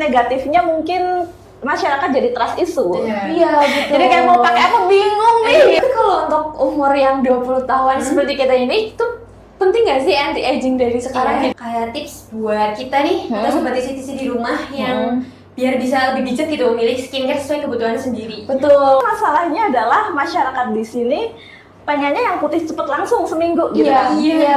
Negatifnya mungkin masyarakat jadi trust issue. Iya, betul. Jadi kayak mau pakai apa bingung nih. Tapi kalau untuk umur yang 20 tahun seperti kita ini tuh penting gak sih anti-aging dari sekarang? Kayak tips buat kita nih atau sobat isi di rumah yang biar bisa lebih bijak gitu memilih skincare sesuai kebutuhan sendiri. Betul. Masalahnya adalah masyarakat di sini pengennya yang putih cepet langsung seminggu gitu kan. Iya.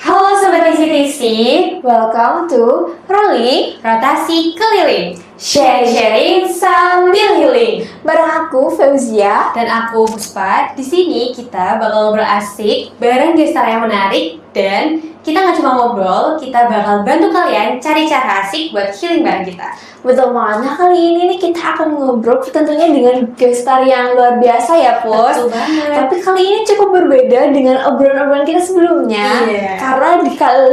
Halo sobat isi, Welcome to Rolling rotasi keliling, Sharing sambil healing. bareng aku Fauzia. Dan aku Puspa. Di sini kita bakal ngobrol asik bareng gestar yang menarik dan kita nggak cuma ngobrol, kita bakal bantu kalian cari cara asik buat healing bareng kita. Betul banget. Nah, kali ini nih kita akan ngobrol tentunya dengan gestar yang luar biasa ya, Pus. Betul banget. Tapi kali ini cukup berbeda dengan obrolan-obrolan kita sebelumnya. Iya. Karena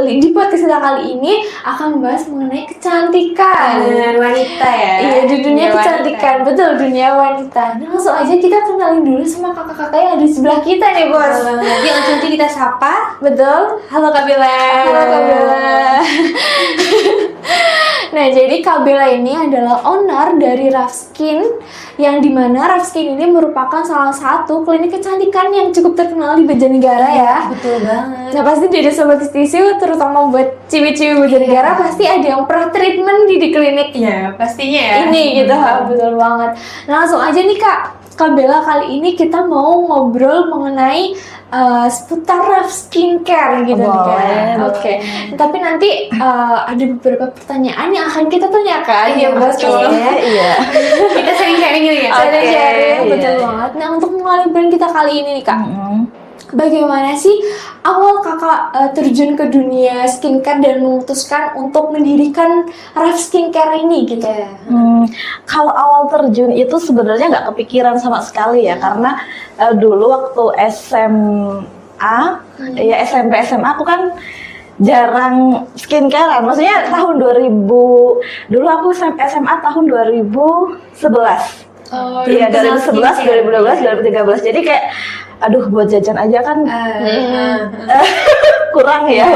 di podcast kita kali ini akan membahas mengenai kecantikan. Dengan wanita ya. Iya, di dunia Dunia kecantikan. Betul, dunia wanita. Nah, langsung aja kita kenalin dulu sama kakak-kakak yang ada di sebelah kita nih, Bos. Jadi langsung aja kita sapa. Betul. Halo Kak Bella. Halo Kak Bella. Nah, jadi Kak Bella ini adalah owner dari Raf Skin, yang dimana Raf Skin ini merupakan salah satu klinik kecantikan yang cukup terkenal di Banjarnegara ya. Betul banget. Nah, pasti dari sobat tisu, terutama buat ciwi-ciwi Banjarnegara, pasti ada yang pernah treatment di klinik Iya, pastinya ya. ini gitu. Betul banget. Nah, langsung aja nih Kak Bella, kali ini kita mau ngobrol mengenai seputar Raf Skincare gitu nih Kak. Oke. Tapi nanti ada beberapa pertanyaan yang akan kita tanyakan ya Bos. Iya. Kita sharing-sharing gitu ya. Sharing-sharing, Oke, betul iya. banget. Nah, untuk mulai brand kita kali ini nih Kak, bagaimana sih awal kakak terjun ke dunia skincare dan memutuskan untuk mendirikan Raf Skincare ini gitu? Kalau awal terjun itu sebenarnya nggak kepikiran sama sekali ya, karena dulu waktu SMA, ya SMP SMA aku kan jarang skincarean. Maksudnya tahun 2000, dulu aku SMA tahun 2011. Oh, Iya, kenal 2011, skincare. 2012, 2013. Jadi kayak aduh buat jajan aja kan kurang ya.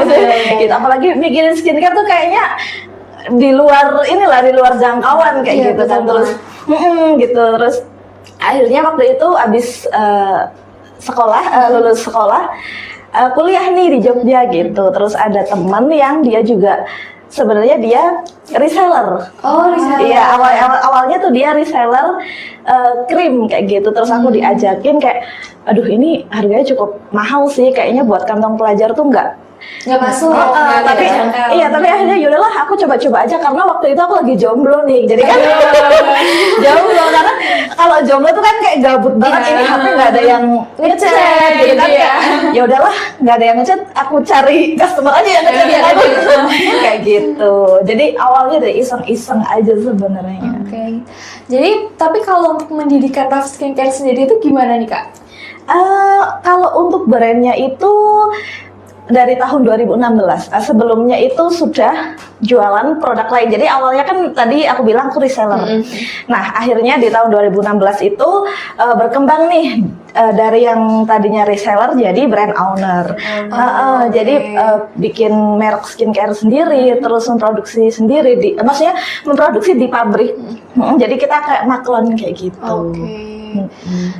Gitu. Apalagi mikirin skincare tuh kayaknya di luar jangkauan kayak Iya, gitu kan. betul Terus gitu. Terus akhirnya waktu itu abis lulus sekolah, kuliah nih di Jogja gitu. Terus ada teman yang dia juga sebenarnya dia reseller. Oh, reseller. Iya, awalnya tuh dia reseller krim kayak gitu. Terus aku diajakin kayak, aduh ini harganya cukup mahal sih, kayaknya buat kantong pelajar tuh nggak masuk. tapi tapi akhirnya yaudahlah aku coba-coba aja, karena waktu itu aku lagi jomblo nih, jadi kan jomblo, karena kalau jomblo tuh kan kayak gabut banget, ini HP nggak ada yang ngechat gitu kan, kayak ya udahlah nggak ada yang ngechat, aku cari customer aja yang ngechat aku kayak gitu. Jadi awalnya dari iseng-iseng aja sebenarnya. Oke. Jadi tapi kalau untuk mendirikan Raf Skincare sendiri itu gimana nih Kak? Kalau untuk brandnya itu dari tahun 2016. Sebelumnya itu sudah jualan produk lain. Jadi awalnya kan tadi aku bilang aku reseller. Nah, akhirnya di tahun 2016 itu berkembang nih dari yang tadinya reseller jadi brand owner. Jadi bikin merek skincare sendiri, terus memproduksi sendiri maksudnya memproduksi di pabrik. Jadi kita kayak maklon kayak gitu. Oke.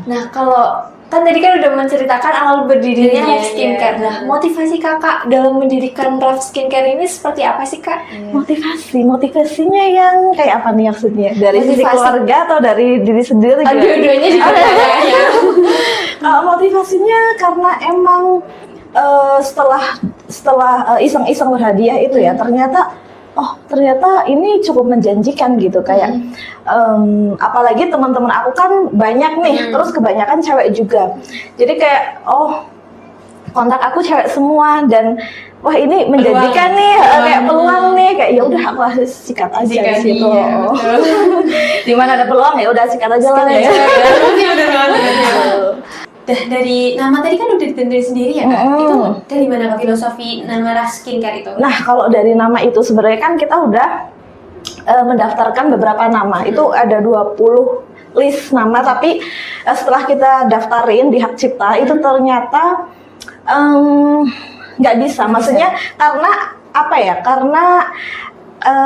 Nah, kalau kan tadi kan udah menceritakan awal berdirinya Raf Skincare. Nah, motivasi kakak dalam mendirikan Raf Skincare ini seperti apa sih Kak? Motivasinya yang kayak apa nih maksudnya? Dari sisi Motivasi. keluarga atau dari diri sendiri? Dua-duanya juga ya. Motivasinya karena emang setelah iseng-iseng berhadiah itu ya, ternyata ini cukup menjanjikan gitu, kayak apalagi teman-teman aku kan banyak nih, terus kebanyakan cewek juga, jadi kayak kontak aku cewek semua, dan wah ini menjanjikan nih, kayak peluang nih, kayak ya udah aku harus sikat aja di situ. Dimana ada peluang ya udah sikat aja lah ya. dari nama tadi kan udah ditentuin sendiri ya Kak? Itu dari mana Kak filosofi nama Raf Skincare itu? Nah, kalau dari nama itu sebenarnya kan kita udah mendaftarkan beberapa nama. Itu ada 20 list nama, tapi setelah kita daftarin di Hak Cipta itu ternyata nggak bisa. Maksudnya karena apa ya? Karena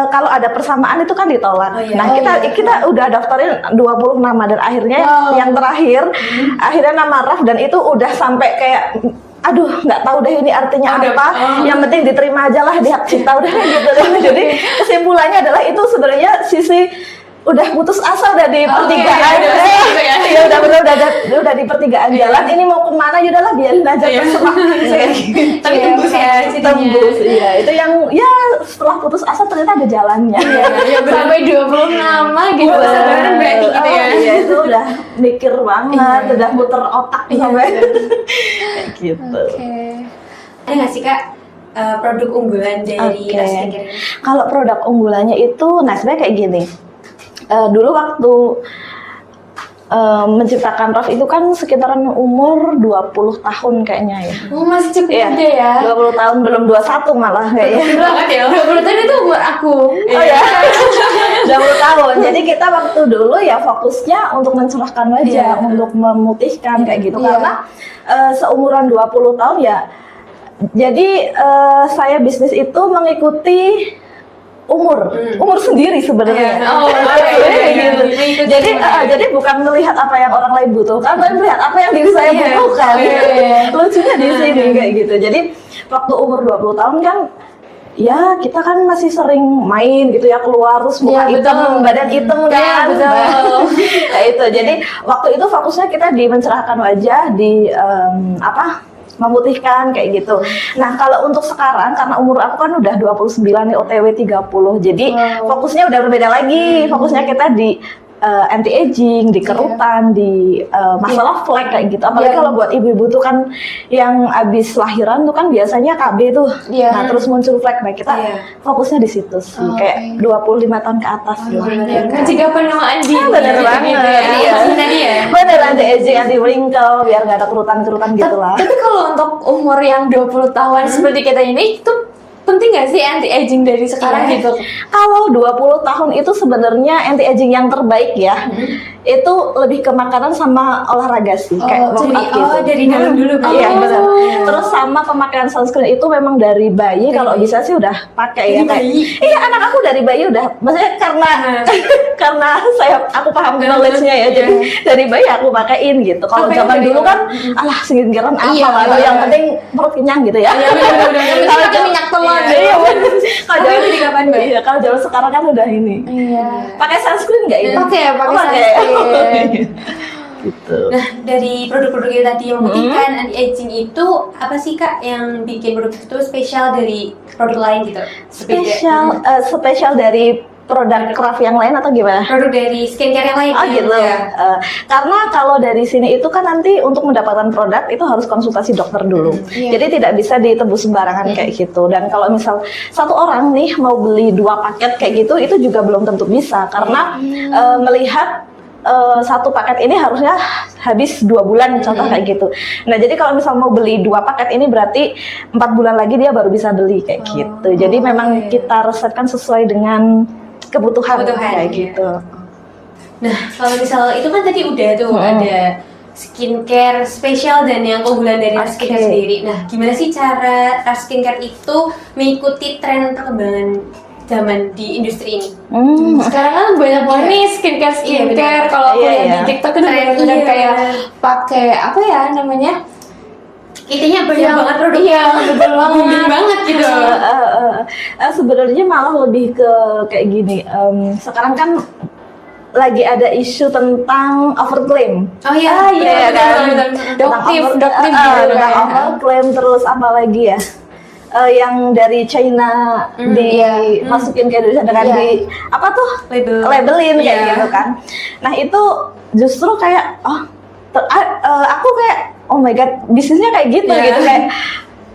kalau ada persamaan itu kan ditolak. Nah, kita udah daftarin 20 nama dan akhirnya yang terakhir akhirnya nama Raf, dan itu udah sampai kayak aduh nggak tahu deh ini artinya apa. Yang penting diterima aja lah di Hak Cipta udah gitu deh. Jadi kesimpulannya adalah itu sebenarnya sisi udah putus asa udah di pertigaan. Ya udah di pertigaan jalan, ini mau kemana ya udahlah biarin aja terserah. Tapi tembus ya tembus. Iya, itu yang ya setelah putus asa ternyata ada jalannya. Sampai 20 nama gitu. Sabaran berarti gitu ya. Iya, itu udah mikir banget, udah muter otak sampai gitu. Ada nggak sih Kak produk unggulan dari Raf Skincare ini? Kalau produk unggulannya itu, nah sebenarnya kayak gini. Dulu waktu menciptakan Raf itu kan sekitaran umur 20 tahun kayaknya ya. Masih cukup muda ya. 20 tahun, belum 21 malah kayaknya. Banget ya. 20 tahun itu umur aku. Oh ya. 20 tahun. Jadi kita waktu dulu ya fokusnya untuk mencerahkan wajah, untuk memutihkan kayak gitu. Karena seumuran 20 tahun ya. Jadi saya bisnis itu mengikuti umur sendiri sebenarnya. Jadi bukan melihat apa yang orang lain butuhkan, tapi melihat apa yang diri saya butuhkan. Lucunya di sini kayak gitu. Jadi waktu umur 20 tahun kan ya kita kan masih sering main gitu ya, keluar terus muka hitam, badan hitam kan. Kayak itu. Jadi waktu itu fokusnya kita di mencerahkan wajah, di memutihkan kayak gitu. Nah, kalau untuk sekarang karena umur aku kan udah 29 nih, OTW 30. Jadi fokusnya udah berbeda lagi. Fokusnya kita di anti aging, di kerutan, di masalah flek kayak gitu. Apalagi kalau buat ibu-ibu tuh kan yang abis lahiran tuh kan biasanya KB tuh. Nah, terus muncul flek. Nah, kita fokusnya di situ sih. Kayak 25 tahun ke atas gitu. Mencegah penuaan dini. Bener banget. Bener, anti aging, anti wrinkle, biar nggak ada kerutan-kerutan gitu lah. Tapi kalau untuk umur yang 20 tahun seperti kita ini, itu penting nggak sih anti aging dari sekarang gitu? Kalau 20 tahun itu sebenarnya anti aging yang terbaik ya. Itu lebih ke makanan sama olahraga sih, kayak workout gitu. Dari dalam dulu Pak. Iya, benar. Terus sama pemakaian sunscreen itu memang dari bayi, kalau bisa sih udah pakai ya. Iya, anak aku dari bayi udah. Maksudnya karena aku paham knowledge-nya ya. Jadi dari bayi aku pakaiin gitu. Kalau zaman dulu kan alah skincare apa atau yang penting perut kenyang gitu ya. Kalau itu minyak telur. Iya, kalau zaman itu kapan Mbak? Iya, kalau zaman sekarang kan udah ini. Iya. Pakai sunscreen enggak ini? Pakai sunscreen. Gitu. Nah, dari produk-produk yang tadi yang memutihkan anti aging itu apa sih Kak yang bikin produk itu spesial dari produk lain gitu? Spesial dari produk Raf yang lain atau gimana? Produk dari skincare yang lain. Oh gitu. Karena kalau dari sini itu kan nanti untuk mendapatkan produk itu harus konsultasi dokter dulu. Jadi tidak bisa ditebus sembarangan kayak gitu. Dan kalau misal satu orang nih mau beli 2 paket kayak gitu, itu juga belum tentu bisa karena melihat satu paket ini harusnya habis 2 bulan contoh kayak gitu. Nah, jadi kalau misal mau beli 2 paket ini berarti 4 bulan lagi dia baru bisa beli kayak gitu. Jadi memang kita resepkan sesuai dengan kebutuhan kayak gitu. Nah, kalau misal itu kan tadi udah tuh ada skincare spesial dan yang keunggulan dari Raf Skincare sendiri. Nah, gimana sih cara Raf Skincare itu mengikuti tren perkembangan zaman di industri ini? Sekarang kan banyak banget nih skincare. Kalau aku lihat di TikTok itu benar-benar kayak pakai apa ya namanya? Intinya banyak banget produk. Iya, betul booming banget gitu. Sebenarnya malah lebih ke kayak gini. Sekarang kan lagi ada isu tentang overclaim. Oh iya, kan? Doktif tentang overclaim, terus apa lagi ya? Yang dari China dimasukin ke Indonesia dengan di apa tuh labelin kayak gitu kan. Nah itu justru kayak aku kayak oh my god bisnisnya kayak gitu gitu kayak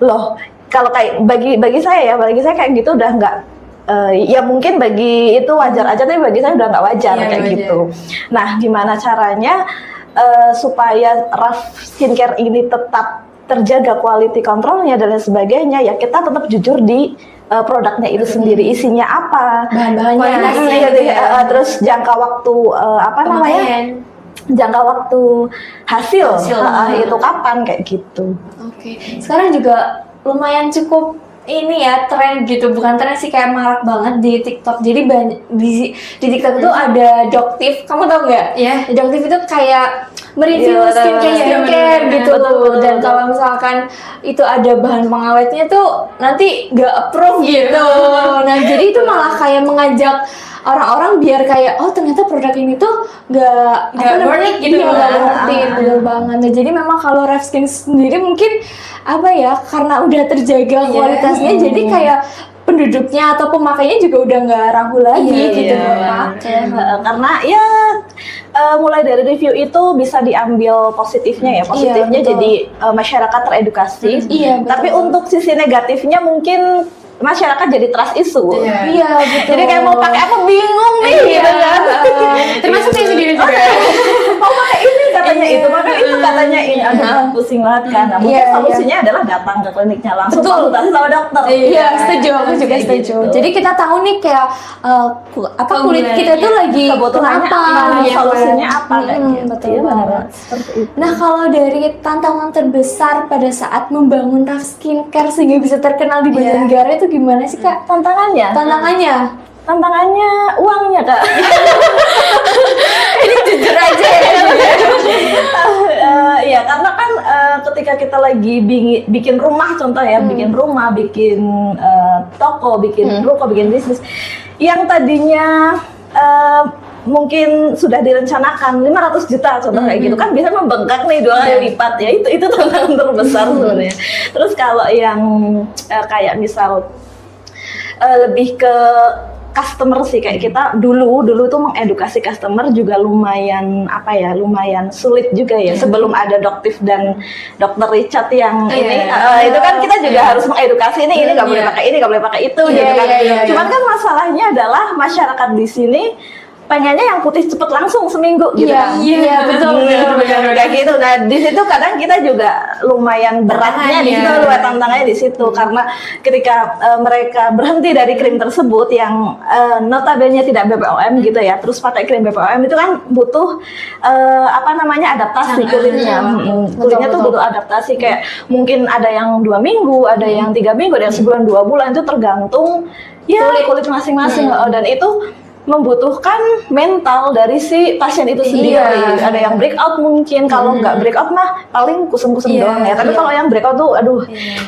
loh kalau kayak bagi saya kayak gitu udah nggak ya mungkin bagi itu wajar aja tapi bagi saya udah nggak wajar kayak gitu. Nah gimana caranya supaya Raf Skincare ini tetap terjaga quality controlnya dan lain sebagainya, ya kita tetap jujur di produknya itu sendiri, isinya apa, bahan-bahannya, terus jangka waktu jangka waktu hasil. Itu kapan kayak gitu. Oke. Sekarang juga lumayan cukup ini ya tren gitu, bukan tren sih, kayak marak banget di TikTok. Jadi di TikTok itu ada Doktif, kamu tau nggak? Iya. Doktif itu kayak mereview skincare gitu. Dan kalau misalkan itu ada bahan pengawetnya tuh nanti nggak approve gitu. Nah jadi itu malah kayak mengajak orang-orang biar kayak ternyata produk ini tuh nggak worth it gitu. Bener banget. Nah, jadi memang kalau Raf Skin sendiri mungkin karena udah terjaga kualitasnya, jadi kayak penduduknya atau pemakainya juga udah nggak ragu lagi gitu pakai. Karena ya mulai dari review itu bisa diambil positifnya ya, jadi masyarakat teredukasi. Tapi untuk sisi negatifnya mungkin masyarakat jadi trust issue. Iya betul. Jadi kayak mau pakai apa bingung nih gitu kan. Termasuk saya sendiri juga. Mau pakai ini katanya itu, pakai itu katanya ini. Aduh pusing banget kan. Nah, mungkin solusinya adalah datang ke kliniknya langsung konsultasi sama dokter. Iya, setuju, aku juga setuju. Gitu. Jadi kita tahu nih kayak kulit kita tuh lagi kebutuhannya apa, solusinya apa kayak gitu. Betul banget. Nah, kalau dari tantangan terbesar pada saat membangun Raf Skincare sehingga bisa terkenal di banyak negara itu gimana sih, Kak? Tantangannya uangnya, Kak. Ini jujur aja ya. Iya, karena kan ketika kita lagi bikin rumah, contoh ya, bikin rumah, bikin toko, bikin ruko, bikin bisnis, yang tadinya mungkin sudah direncanakan 500 juta contoh kayak gitu kan, bisa membengkak nih 2 kali lipat ya. Itu tantangan terbesar sebenarnya. Terus kalau yang kayak misal lebih ke customer sih, kayak kita dulu tuh mengedukasi customer juga lumayan sulit juga ya, sebelum ada Doktif dan Dokter Richard yang itu kan kita juga harus mengedukasi ini nggak boleh pakai ini, nggak boleh pakai itu gitu kan. Cuman kan masalahnya adalah masyarakat di sini pengennya yang putih cepet langsung seminggu gitu kan. Iya, betul. Kayak gitu. Nah, di situ kadang kita juga lumayan beratnya di situ, tantangannya di situ, karena ketika mereka berhenti dari krim tersebut yang notabene tidak BPOM gitu ya, terus pakai krim BPOM itu kan butuh adaptasi kulitnya. Kulitnya tuh butuh adaptasi, kayak mungkin ada yang 2 minggu, ada yang 3 minggu, ada yang sebulan 2 bulan, itu tergantung kulit masing-masing. Dan itu membutuhkan mental dari si pasien itu sendiri. Ada yang breakout mungkin, kalau nggak breakout mah paling kusem-kusem doang ya. Tapi kalau yang breakout tuh,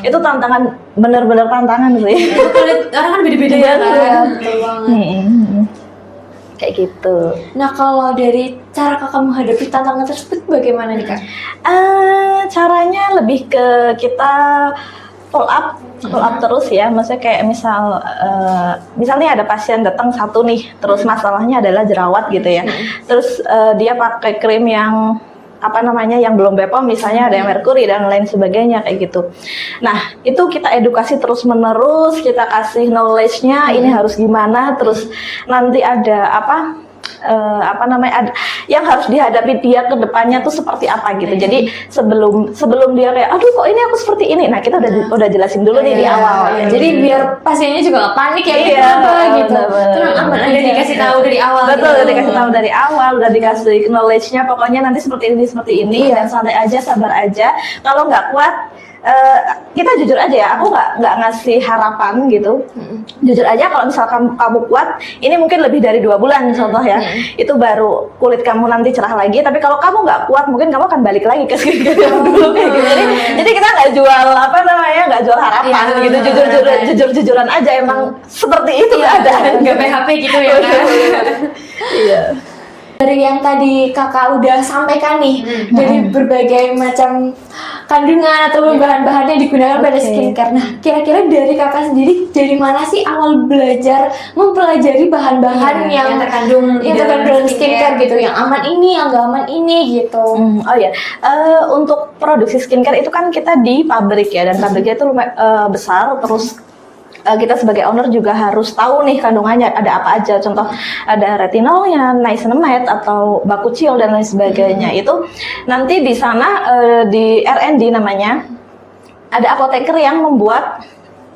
itu tantangan, bener-bener tantangan sih. Kulit orang kan beda-beda ya kan. Betul banget. Kayak gitu. Nah, kalau dari cara Kakak menghadapi tantangan tersebut bagaimana nih, Kak? Caranya lebih ke kita follow up terus ya, maksudnya kayak misalnya ada pasien datang satu nih, terus masalahnya adalah jerawat gitu ya, terus dia pakai krim yang yang belum BPOM, misalnya ada yang merkuri dan lain sebagainya kayak gitu. Nah itu kita edukasi terus menerus, kita kasih knowledge-nya ini harus gimana, terus nanti ada yang harus dihadapi dia ke depannya tuh seperti apa gitu. Jadi sebelum dia kayak aduh kok ini aku seperti ini, nah kita udah jelasin dulu nih di awal. Jadi biar pasiennya juga nggak panik ya, gitu. Tenang, aman, udah dikasih tahu dari awal. Betul, udah dikasih tahu dari awal, udah dikasih knowledge-nya, pokoknya nanti seperti ini, dan santai aja, sabar aja. Kalau nggak kuat, kita jujur aja ya, aku nggak ngasih harapan gitu. Jujur aja, kalau misalkan kamu kuat, ini mungkin lebih dari 2 bulan contoh ya, itu baru kulit kamu nanti cerah lagi. Tapi kalau kamu nggak kuat, mungkin kamu akan balik lagi ke skincare yang dulu kayak gitu. Jadi kita nggak jual nggak jual harapan gitu, jujur-jujuran aja, emang seperti itu keadaan. Nggak PHP gitu ya kan. Iya. Dari yang tadi Kakak udah sampaikan nih, dari berbagai macam kandungan atau bahan-bahan yang digunakan pada skincare. Nah, kira-kira dari Kakak sendiri, dari mana sih awal belajar mempelajari bahan-bahan yang terkandung dalam skincare gitu, yang aman ini, yang nggak aman ini gitu? Untuk produksi skincare itu kan kita di pabrik ya, dan pabriknya itu lumayan besar, terus kita sebagai owner juga harus tahu nih kandungannya ada apa aja. Contoh ada retinolnya, niacinamide atau bakuchiol dan lain sebagainya. Itu nanti di sana di R&D namanya ada apoteker yang membuat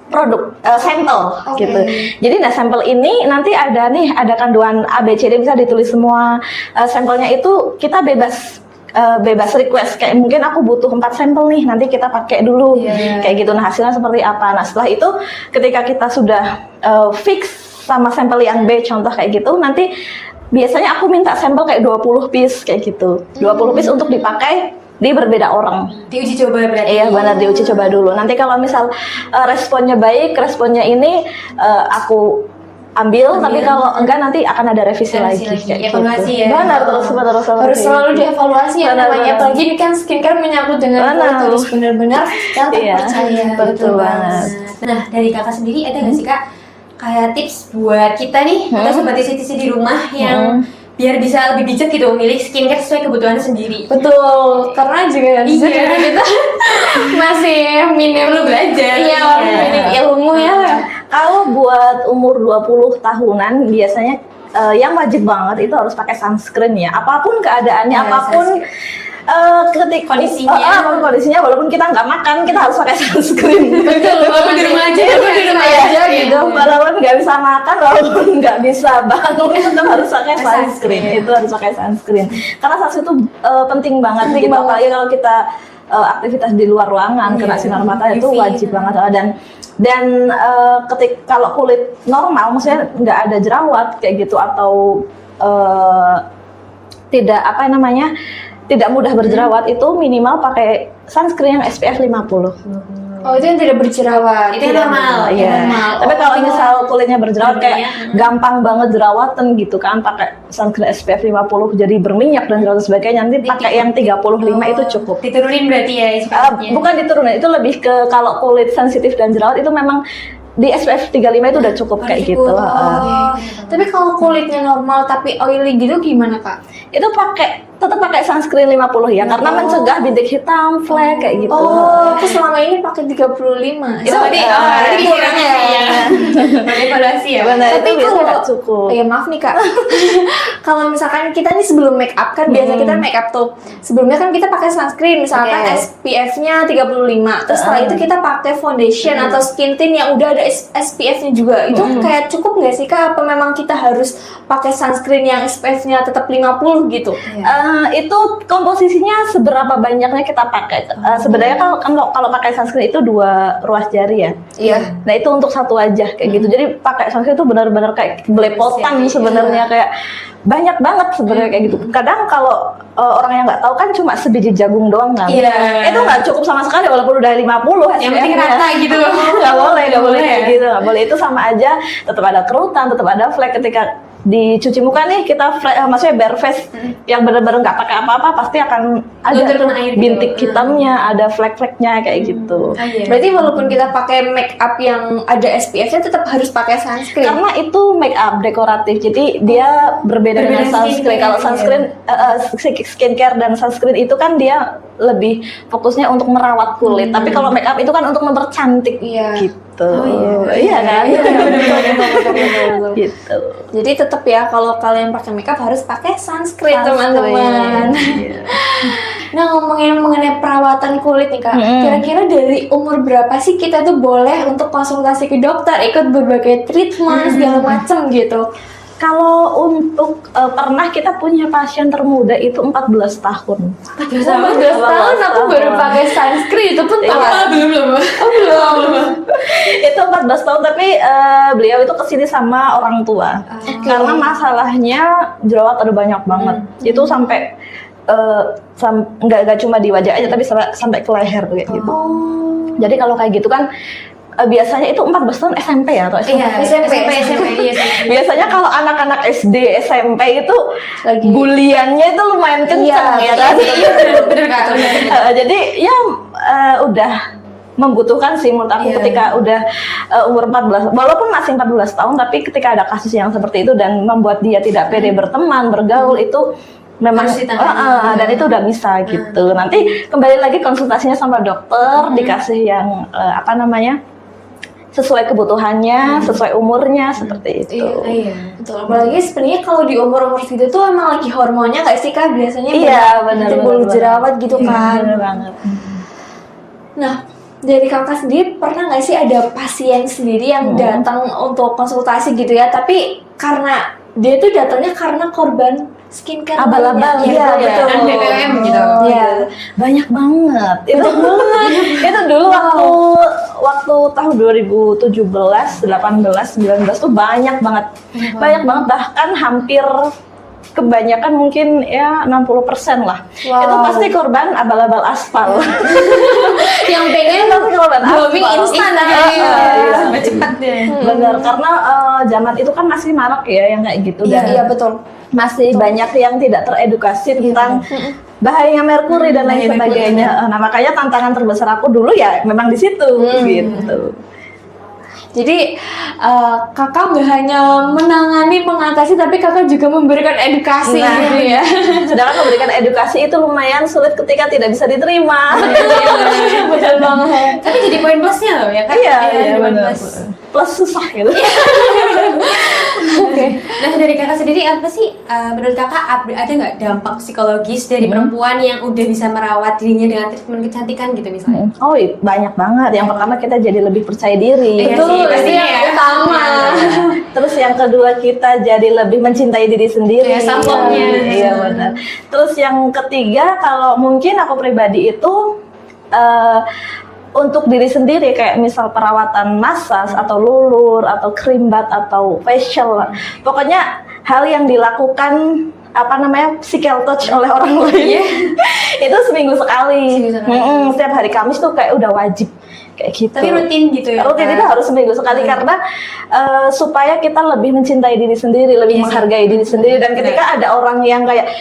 produk sampel gitu. Jadi sampel ini nanti ada kandungan ABCD bisa ditulis semua. Sampelnya itu kita bebas request, kayak mungkin aku butuh 4 sampel nih, nanti kita pakai dulu kayak gitu. Nah hasilnya seperti apa. Nah setelah itu ketika kita sudah fix sama sampel yang B contoh kayak gitu, nanti biasanya aku minta sampel kayak 20 piece kayak gitu, 20 piece untuk dipakai di berbeda orang. Diuji coba berarti. Iya benar, diuji coba dulu. Nanti kalau misal responnya baik, responnya ini aku ambil, tapi kalau enggak nanti akan ada revisi lagi. Evaluasi ya. Benar, terus harus selalu dievaluasi ya namanya. Apalagi ini kan skincare menyangkut dengan kulit, harus benar-benar yang terpercaya. Betul banget. Nah dari kakak sendiri ada nggak sih kak kayak tips buat kita nih atau sobat TC di rumah yang biar bisa lebih bijak gitu memilih skincare sesuai kebutuhan sendiri? Betul, karena juga kita masih minim belajar. Iya, minim ilmu ya. Kalau buat umur 20 tahunan biasanya yang wajib banget itu harus pakai sunscreen ya. Apapun keadaannya, apapun kondisinya, walaupun kita nggak makan, kita harus pakai sunscreen. Betul, walaupun di rumah aja, gitu. Walaupun nggak bisa makan, walaupun nggak bisa bangun, tetap harus pakai sunscreen. Itu harus pakai sunscreen. Karena sunscreen itu penting banget. Apalagi kalau kita aktivitas di luar ruangan, kena sinar mata itu wajib banget. Dan kalau kulit normal, maksudnya nggak ada jerawat kayak gitu atau tidak mudah berjerawat, itu minimal pakai sunscreen yang SPF 50. Oh, itu yang tidak berjerawat. Itu normal. Iya. Tapi kalau misal kulitnya berjerawat kayak gampang banget jerawatan gitu kan, pakai sunscreen SPF 50 jadi berminyak dan sebagainya, nanti pakai yang 35 itu cukup. Diturunin berarti ya SPF-nya? Bukan diturunin, itu lebih ke kalau kulit sensitif dan jerawat itu memang di SPF 35 itu udah cukup kayak gitu. Tapi kalau kulitnya normal tapi oily gitu gimana kak? Itu tetap pakai sunscreen 50 ya, karena mencegah bintik hitam, flek kayak gitu. Aku selama ini pakai 35. Itu berarti kurangnya ya. Evaluasi ya. Tapi kalau cukup. Ya maaf nih kak. Kalau misalkan kita nih sebelum make up kan biasa kita make up tuh. Sebelumnya kan kita pakai sunscreen misalkan SPF-nya 35. Terus setelah itu kita pakai foundation atau skin tint yang udah ada SPF-nya juga. Itu kayak cukup nggak sih kak? Apa memang kita harus pakai sunscreen yang SPF-nya tetap 50 gitu? Itu komposisinya seberapa banyaknya kita pakai. Sebenarnya kalau pakai sunscreen itu 2 ruas jari ya. Iya. Nah itu untuk satu wajah kayak gitu. Jadi pakai sunscreen itu benar-benar kayak belepotan sebenarnya, kayak banyak banget sebenarnya kayak gitu. Kadang kalau orang yang nggak tahu kan cuma sebiji jagung doang kan. Itu nggak cukup sama sekali walaupun udah 50. Yang penting rata gitu. Nggak boleh kayak gitu. Nggak boleh, itu sama aja. Tetap ada kerutan, tetap ada flek ketika dicuci muka nih, kita maksudnya bare face yang benar-benar nggak pakai apa-apa, pasti akan ada bintik hitamnya, ada flek-fleknya kayak gitu. Berarti walaupun kita pakai make up yang ada SPF-nya tetap harus pakai sunscreen. Karena itu make up dekoratif, jadi dia berbeda dengan sunscreen. Kalau sunscreen skincare dan sunscreen itu kan dia lebih fokusnya untuk merawat kulit, tapi kalau make up itu kan untuk mempercantik gitu. Iya kan? Gitu. Jadi tetap ya kalau kalian pakai makeup harus pakai sunscreen teman-teman. Nah ngomongin mengenai perawatan kulit nih kak, kira-kira dari umur berapa sih kita tuh boleh untuk konsultasi ke dokter, ikut berbagai treatment segala macam gitu? Kalau untuk pernah kita punya pasien termuda itu 14 tahun. 14 tahun aku baru pakai sunscreen, itu pun belum. Itu 14 tahun, tapi beliau itu kesini sama orang tua. Karena masalahnya jerawat ada banyak banget. Itu sampai nggak cuma di wajah aja, tapi sampai ke leher kayak gitu. Jadi kalau kayak gitu kan biasanya itu 14 tahun SMP ya atau SMP? SMP. Biasanya kalau anak-anak SD, SMP itu buliannya itu lumayan kencang ya kan? Bener Kak. Jadi ya udah membutuhkan sih menurut aku ketika udah umur 14, walaupun masih 14 tahun, tapi ketika ada kasus yang seperti itu dan membuat dia tidak pede berteman, bergaul, itu memang dan itu udah bisa gitu. Nanti kembali lagi konsultasinya sama dokter, dikasih yang sesuai kebutuhannya, sesuai umurnya seperti itu. Iya. Betul. Apalagi sebenarnya kalau di umur-umur segitu tuh emang lagi hormonnya nggak sih Kak biasanya Benar. timbul jerawat gitu kan. Benar banget. Nah, dari Kakak sendiri pernah nggak sih ada pasien sendiri yang datang untuk konsultasi gitu ya, tapi karena dia tuh datangnya karena korban skincare Abal-abal, lainnya. iya, betul. Dan BBM gitu. Iya. Banyak banget. Itu dulu waktu tahun 2017, 18, 19 tuh banyak banget. Banyak banget, bahkan hampir kebanyakan mungkin ya 60% lah. Wow. Itu pasti korban abal-abal aspal. Yang pengen Pasti korban glowing aspal. instan Serba cepat deh. Bener, karena zaman itu kan masih marak ya yang kayak gitu. Dan Iya betul. masih banyak yang tidak teredukasi tentang bahaya merkuri dan lain bahaya sebagainya. Nah, makanya tantangan terbesar aku dulu ya memang di situ gitu. Jadi kakak nggak hanya menangani, mengatasi, tapi kakak juga memberikan edukasi Nah, gitu ya. Sedangkan memberikan edukasi itu lumayan sulit ketika tidak bisa diterima. Betul banget. Tapi jadi poin plusnya loh ya kan? Iya, jadi poin benar. plus. Plus susah gitu. Nah dari kakak sendiri apa sih menurut kakak ada nggak dampak psikologis dari perempuan yang udah bisa merawat dirinya dengan treatment kecantikan gitu misalnya? Oh, banyak banget. Yang pertama kita jadi lebih percaya diri. Iya Itu sih, itu pastinya yang ya. utama. Terus yang kedua kita jadi lebih mencintai diri sendiri. Ya, self love-nya. Iya benar. Terus yang ketiga kalau mungkin aku pribadi itu untuk diri sendiri kayak misal perawatan massage atau lulur atau krim bat atau facial, pokoknya hal yang dilakukan physical touch oleh orang lain itu seminggu sekali. Setiap hari Kamis tuh kayak udah wajib kayak gitu. Tapi rutin gitu ya? Rutin itu harus seminggu sekali karena supaya kita lebih mencintai diri sendiri, lebih menghargai diri sendiri. Dan ketika ada orang yang kayak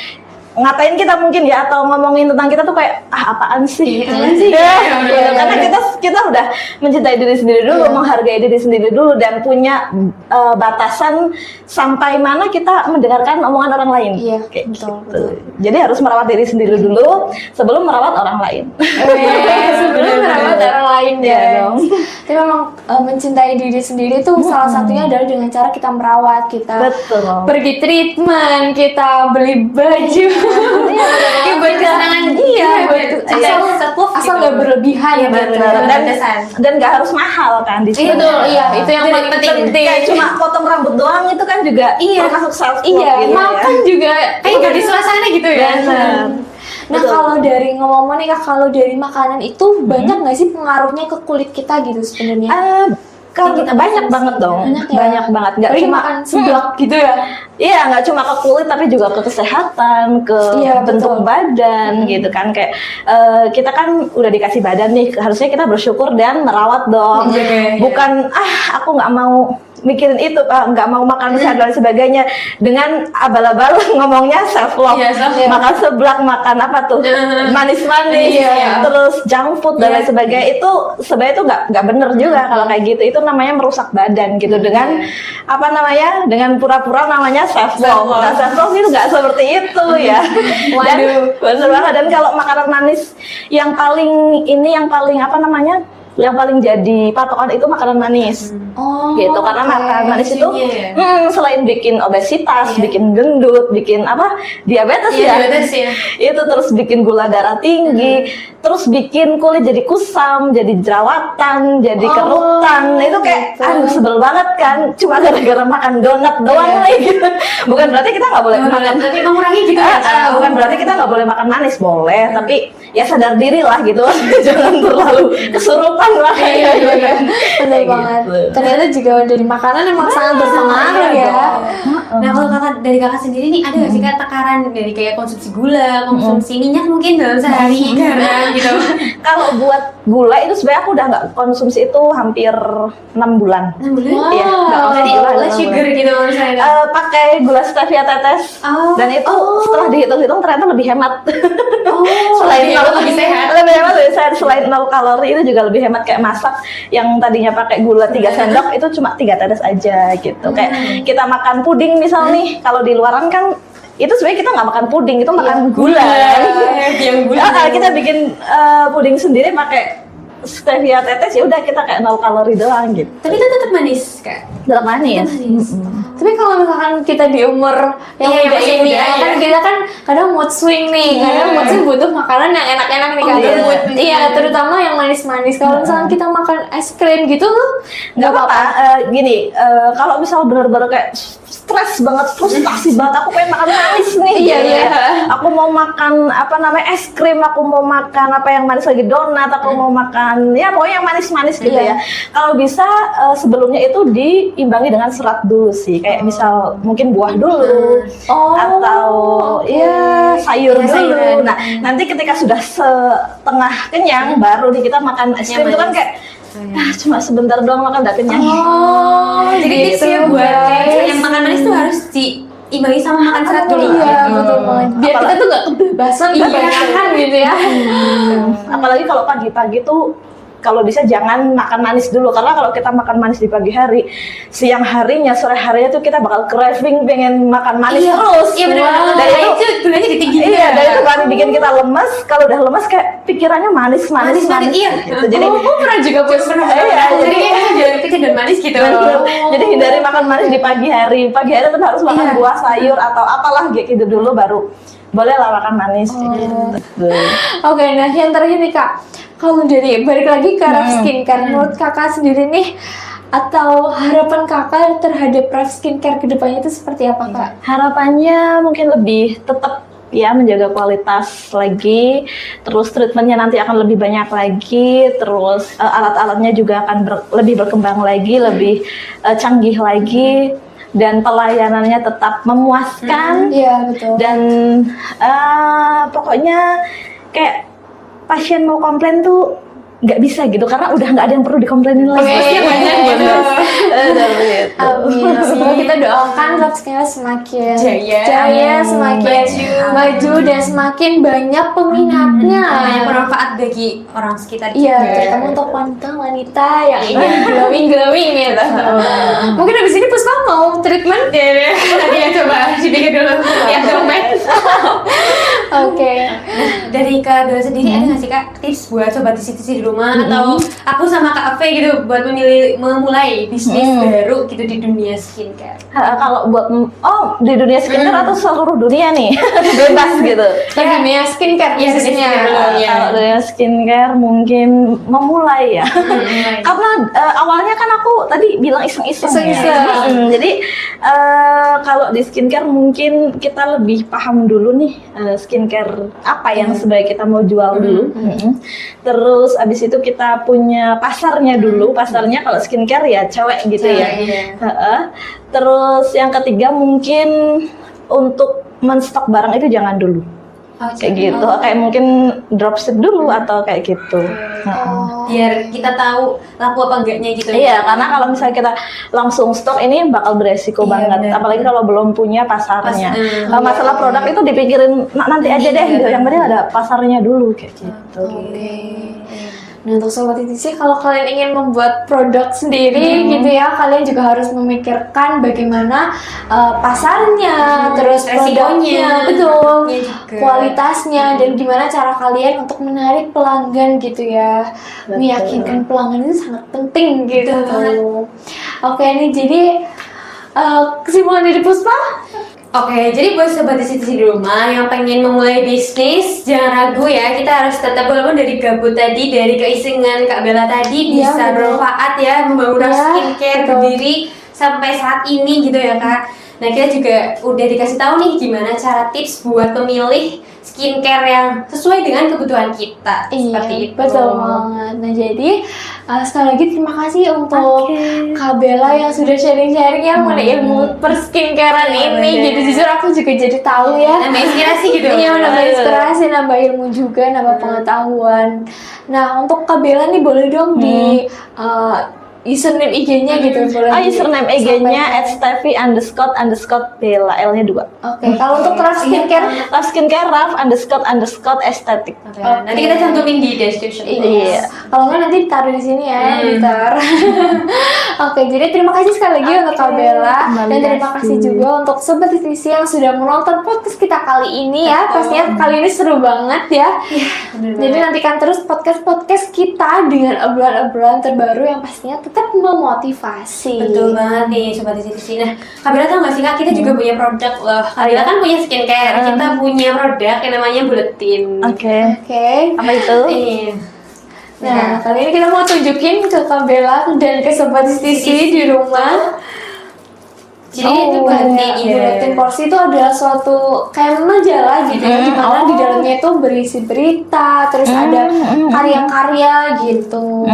ngatain kita mungkin ya atau ngomongin tentang kita tuh kayak apaan sih? Karena kita udah mencintai diri sendiri dulu, menghargai diri sendiri dulu dan punya batasan sampai mana kita mendengarkan omongan orang lain. Iya, Kayak betul, gitu. Jadi harus merawat diri sendiri dulu sebelum merawat orang lain. Sebelum merawat orang lain Iya ya. dong. Tapi memang mencintai diri sendiri tuh salah satunya adalah dengan cara kita merawat, kita Betul. pergi treatment, kita beli baju. Iya, buat kesenangan asal nggak berlebihan Iya, gitu. betul. Dan nggak harus mahal kan di sini. Betul, iya itu yang paling penting. Kayak cuma potong rambut doang itu kan juga termasuk self love Iya, gitu makan juga Kayak gak di suasana gitu ya? Benar. Nah Betul. kalau dari ngomong-ngomong nih Kak, kalau dari makanan itu banyak nggak sih pengaruhnya ke kulit kita gitu sebenarnya? Kalau banyak banget dong, Banyak ya? banyak banget. Nggak Apalagi cuma makan seblak gitu ya? Iya, nggak cuma ke kulit tapi juga ke kesehatan, ke Iya, bentuk betul. badan gitu kan. Kayak kita kan udah dikasih badan nih, harusnya kita bersyukur dan merawat dong. Iya. Bukan aku nggak mau mikirin itu, nggak mau makan sehat dan sebagainya dengan abal-abal ngomongnya self love. Iya, self-love. Makan seblak, makan apa tuh manis-manis, Iya. terus junk food dan lain sebagainya itu sebenarnya itu nggak bener juga kalau kayak gitu. Itu namanya merusak badan gitu dengan dengan pura-pura namanya self love. Nah, self love itu nggak seperti itu ya. Dan bener banget. Dan kalau makanan manis yang paling yang paling jadi patokan itu makanan manis. Oh, Gitu karena makanan manis itu Isunya selain bikin obesitas, bikin gendut, bikin diabetes ya. Diabetes ya. Itu terus bikin gula darah tinggi, terus bikin kulit jadi kusam, jadi jerawatan, jadi kerutan. Itu kayak sebel banget kan, cuma gara-gara makan donat doang gitu. Bukan berarti kita nggak boleh makan. Tapi mengurangi gitu ya? Bukan berarti kita nggak boleh makan manis, boleh, tapi ya sadar diri lah gitu. Jangan terlalu kesurupan lah. Bener Kayak banget. gitu. Ternyata juga dari makanan emang sangat berpengaruh ya. Nah kalau dari kakak sendiri nih ada nggak sih Kak takaran dari kayak konsumsi gula, konsumsi minyak mungkin dalam sehari garam gitu? Kalau buat gula itu sebenarnya aku udah nggak konsumsi itu hampir 6 bulan. 6 bulan? Wow. Iya, nggak Berarti konsumsi gula. less sugar gitu misalnya? Pakai gula stevia tetes dan itu setelah dihitung-hitung ternyata lebih hemat. Selain lebih sehat. lebih hemat, lebih sehat. Selain 0 kalori itu juga lebih hemat. Kayak masak yang tadinya pakai gula 3 sendok itu cuma 3 tetes aja gitu. Kayak kita makan puding misal nih, kalau di luaran kan itu sebenarnya kita nggak makan puding, itu makan gula. Yang gula. Kita bikin puding sendiri pakai stevia tetes ya udah kita kayak 0 kalori doang gitu. Tapi itu tetap manis Kak. Tetap manis. Tapi kalau misalkan kita di umur yang Iya, udah masih ini muda ya, kan ya. kita kan kadang mood swing nih, kadang mood swing butuh makanan yang enak-enak nih kadang iya. mood, iya terutama yang manis-manis. Kalau misalkan kita makan es krim gitu tuh Nggak apa-apa. Gini, kalau misal benar-benar kayak stres banget, frustasi banget, aku pengen makan manis nih. Iya, gitu iya. ya. Aku mau makan apa namanya es krim, aku mau makan apa yang manis lagi donat, aku mau makan ya pokoknya yang manis-manis gitu Iya. ya. Kalau bisa sebelumnya itu diimbangi dengan serat dulu sih, kayak misal mungkin buah dulu, atau ya sayur Ya, dulu. sayuran. Nah, nanti ketika sudah setengah kenyang, baru nih kita makan es Yang krim itu kan manis. kayak cuma sebentar doang makan udah kenyang. Jadi tips ya buat kayak yang makan manis tuh harus diimbangi sama makan serat dulu. Iya, gitu. betul banget. Biar kita tuh gak kebebasan Iya. kebanyakan gitu ya. Apalagi kalau pagi-pagi tuh kalau bisa jangan makan manis dulu, karena kalau kita makan manis di pagi hari, siang harinya, sore harinya tuh kita bakal craving pengen makan manis terus. Iya benar. Dan Dari itu itu gulanya ditinggiin. iya, dan itu kan bikin kita lemes. Kalau udah lemes kayak pikirannya manis. Iya. Gitu. Jadi Pernah juga iya, Jadi jalan kecil dan manis gitu. jadi hindari makan manis di pagi hari. Pagi hari tuh harus makan buah, sayur atau apalah gitu dulu baru bolehlah makan manis. Gitu. Oke, nah yang terakhir nih Kak, kalau dari balik lagi ke Raf Skincare, menurut Kakak sendiri nih atau harapan Kakak terhadap Raf Skincare kedepannya itu seperti apa Kak? Harapannya mungkin lebih tetap ya menjaga kualitas lagi, terus treatmentnya nanti akan lebih banyak lagi, terus alat-alatnya juga akan lebih berkembang lagi, lebih canggih lagi, dan pelayanannya tetap memuaskan. Iya betul. Dan pokoknya kayak pasien mau komplain tuh nggak bisa gitu, karena udah nggak ada yang perlu dikomplainin lagi. Pasti banyak gitu. Gitu. Amin. Semoga kita doakan Raf Skincare semakin Jaya. semakin maju dan semakin banyak peminatnya. Banyak bermanfaat bagi orang sekitar Iya, juga. terutama untuk wanita yang ingin glowing gitu. Mungkin abis ini Puspa mau treatment? Iya, nanti ya coba dipikir dulu. Ya dompet. Oke. Dari Kak Bella sendiri ada nggak sih Kak tips buat sobat di rumah atau aku sama Kak Ave gitu buat memulai bisnis baru gitu di dunia skincare? Kalau buat di dunia skincare atau seluruh dunia nih bebas gitu. Di dunia skincare Iya, khususnya. skincare dulu, ya. Kalau dunia skincare mungkin memulai ya. Karena awalnya kan aku tadi bilang iseng-iseng. Iseng-iseng. Jadi kalau di skincare mungkin kita lebih paham dulu nih skincare apa yang sebaiknya kita mau jual dulu. Terus abis itu kita punya pasarnya dulu. Pasarnya kalau skincare ya cewek gitu ya. Terus yang ketiga mungkin untuk menstok barang itu jangan dulu. Kayak gitu, kayak mungkin dropship dulu atau kayak gitu. Biar kita tahu laku apa enggaknya gitu. Iya, karena kalau misalnya kita langsung stok ini bakal beresiko banget, benar. apalagi kalau belum punya pasarnya. Pas- Masalah produk itu dipikirin nanti aja deh, gitu. Yang penting ada pasarnya dulu kayak gitu. Nah untuk Sobat ITC, kalau kalian ingin membuat produk sendiri gitu ya, kalian juga harus memikirkan bagaimana pasarnya, terus produknya, resikonya, betul, iya juga. kualitasnya, dan gimana cara kalian untuk menarik pelanggan gitu ya. Meyakinkan pelanggan itu sangat penting gitu. Oke nih, jadi kesimpulan dari Puspa? Oke, jadi buat sobat di rumah yang pengen memulai bisnis, jangan ragu ya. Kita harus tetap walaupun dari gabut tadi, dari keisengan Kak Bella tadi Iya, bisa betul. bermanfaat ya, membangun Iya, skincare betul. berdiri sampai saat ini gitu ya Kak. Nah kita juga udah dikasih tahu nih gimana cara tips buat memilih skincare yang sesuai dengan kebutuhan kita. Seperti itu. Betul banget. Nah jadi sekali lagi terima kasih untuk Kak Bella yang sudah sharing-sharing ya mengenai ilmu perskincarean ini. Jadi jujur aku juga jadi tahu ya. Nambah inspirasi gitu. Iya, nambah inspirasi, nambah ilmu juga, nambah pengetahuan. Nah untuk Kak Bella nih boleh dong di username IG-nya gitu. Boleh Username IG-nya @steffi__Bella, L-nya 2. Oke, kalau untuk Raf Skincare Raf Skincare Raf__estetik. Oke, nanti kita cantumin di description. Iya. Kalau nggak nanti ditaruh di sini ya, editor. Oke, jadi terima kasih sekali lagi untuk Kak Bella Terima dan terima kasih. kasih juga untuk Sobat Nutrisi yang sudah menonton podcast kita kali ini ya. Pastinya kali ini seru banget ya. Jadi nantikan terus podcast-podcast kita dengan obrolan-obrolan terbaru yang pastinya tetap memotivasi. Betul banget nih Sobat Nutrisi. Nah, Kak Bella tau gak sih Kak, kita juga punya produk loh. Kak Bella kan punya skincare, kita punya produk yang namanya Buletin. Oke. Oke. Apa itu? Nah, kali ini kita mau tunjukin ke Kak Bella dan ke Sobat Nutrisi di rumah. Jadi itu Buletin Buletin porsi itu adalah suatu kayak majalah gitu ya, di mana di dalamnya itu berisi berita, terus ada karya-karya gitu.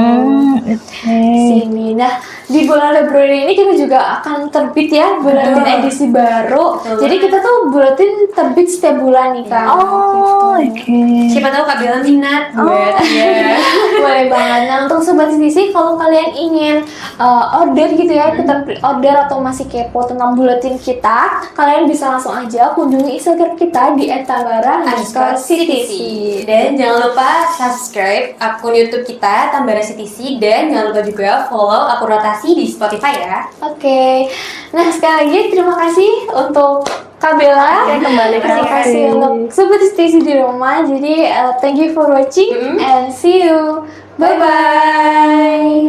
Sini. Nah, di bulan Februari ini kita juga akan terbit ya buletin edisi baru. Jadi kita tuh buletin terbit setiap bulan nih Kak. Oh, oke. Siapa tahu Kak Bella minat. Boleh banget. Nah, untuk Sobat Nutrisi, kalau kalian ingin order gitu ya, kita order atau masih kepo tentang buletin kita, kalian bisa langsung aja kunjungi Instagram kita di @tambara_ctc. Dan jangan lupa subscribe akun YouTube kita Tambara CTC, dan jangan lupa juga follow akun Rotasi di Spotify ya. Oke. Nah, sekali lagi terima kasih untuk Kak Bella. Oke, kembali Terima kasih untuk Sobat Nutrisi di rumah. Jadi, thank you for watching and see you. Bye-bye.